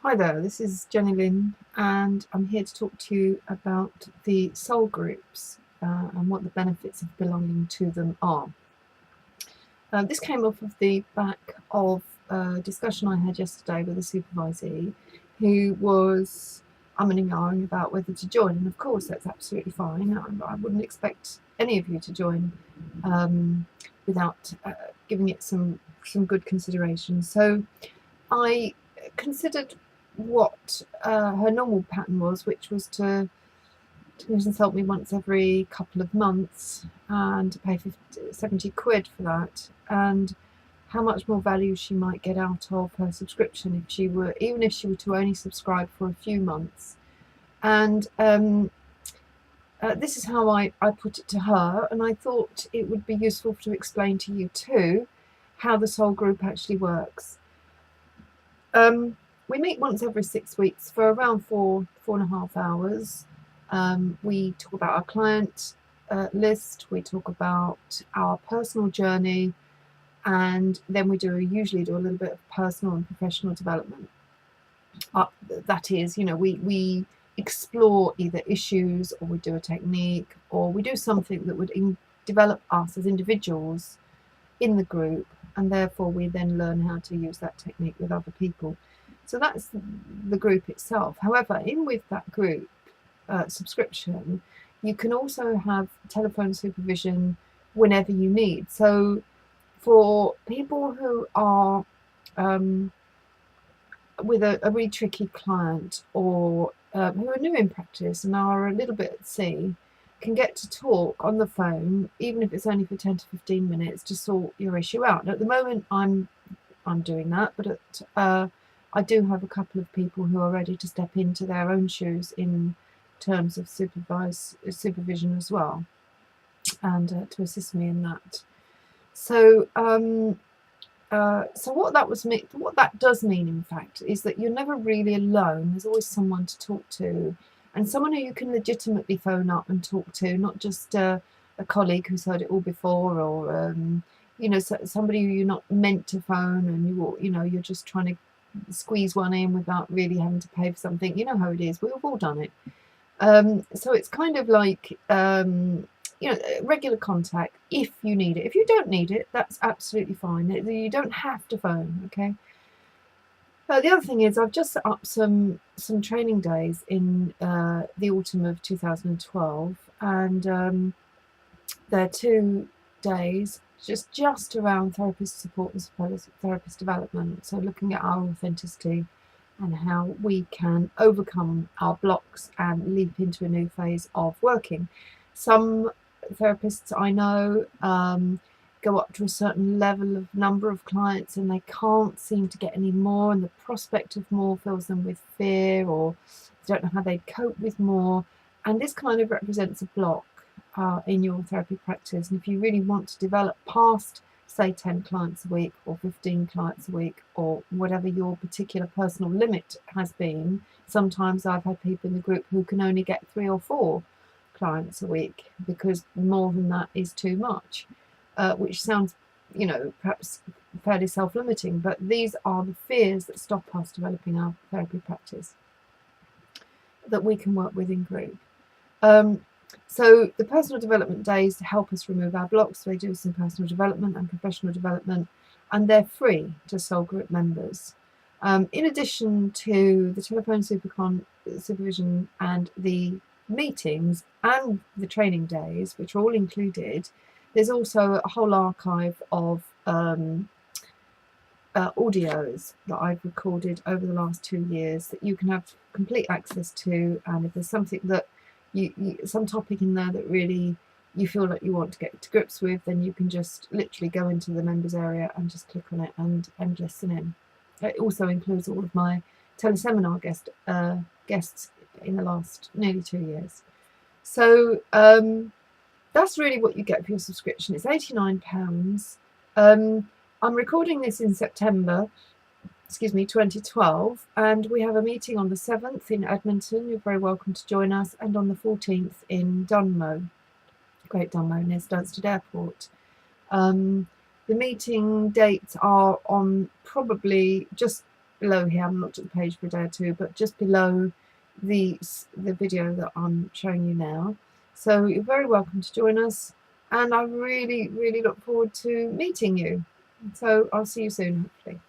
Hi there, this is Jenny Lynn, and I'm here to talk to you about the soul groups and what the benefits of belonging to them are. This came off of the back of a discussion I had yesterday with a supervisee who was umming and ahhing about whether to join, and of course that's absolutely fine. I wouldn't expect any of you to join without giving it some good consideration. So I considered what her normal pattern was, which was to consult me once every couple of months and to pay 70 quid for that, and how much more value she might get out of her subscription if she were, even if she were to only subscribe for a few months. And this is how I put it to her, and I thought it would be useful to explain to you too how the soul group actually works. We meet once every 6 weeks for around 4.5 hours. We talk about our client list, we talk about our personal journey, and then we usually do a little bit of personal and professional development. That is, we explore either issues, or we do a technique, or we do something that would develop us as individuals in the group, and therefore we then learn how to use that technique with other people. So that's the group itself. However, with that group subscription, you can also have telephone supervision whenever you need. So for people who are with a really tricky client, or who are new in practice and are a little bit at sea, can get to talk on the phone, even if it's only for 10 to 15 minutes, to sort your issue out. And at the moment I'm doing that, but I do have a couple of people who are ready to step into their own shoes in terms of supervision as well, and to assist me in that. So what that does mean, in fact, is that you're never really alone. There's always someone to talk to, and someone who you can legitimately phone up and talk to, not just a colleague who's heard it all before, or somebody who you're not meant to phone, and you're just trying to squeeze one in without really having to pay for something. You know how it is. We've all done it. So it's kind of like regular contact if you need it. If you don't need it, that's absolutely fine. You don't have to phone. Okay. The other thing is, I've just set up some training days in the autumn of 2012, and they're 2 days just around therapist support as well as therapist development. So looking at our authenticity and how we can overcome our blocks and leap into a new phase of working. Some therapists I know go up to a certain level of number of clients and they can't seem to get any more, and the prospect of more fills them with fear, or they don't know how they'd cope with more, and this kind of represents a block in your therapy practice. And if you really want to develop past, say, 10 clients a week or 15 clients a week, or whatever your particular personal limit has been, sometimes I've had people in the group who can only get 3 or 4 clients a week because more than that is too much, which sounds, perhaps fairly self-limiting, but these are the fears that stop us developing our therapy practice that we can work with in group. So the personal development days help us remove our blocks. They do some personal development and professional development, and they're free to soul group members. In addition to the telephone supervision and the meetings and the training days, which are all included, there's also a whole archive of audios that I've recorded over the last 2 years that you can have complete access to. And if there's something that some topic in there that really you feel like you want to get to grips with, then you can just literally go into the members area and just click on it and listen in. It also includes all of my teleseminar guests in the last nearly 2 years. So that's really what you get for your subscription. It's £89. I'm recording this in September 2012, and we have a meeting on the 7th in Edmonton. You're very welcome to join us, and on the 14th in Dunmow, Great Dunmow, near Stansted Airport. The meeting dates are on probably just below here. I haven't looked at the page for a day or two, but just below the video that I'm showing you now. So you're very welcome to join us, and I really, really look forward to meeting you. So I'll see you soon, hopefully.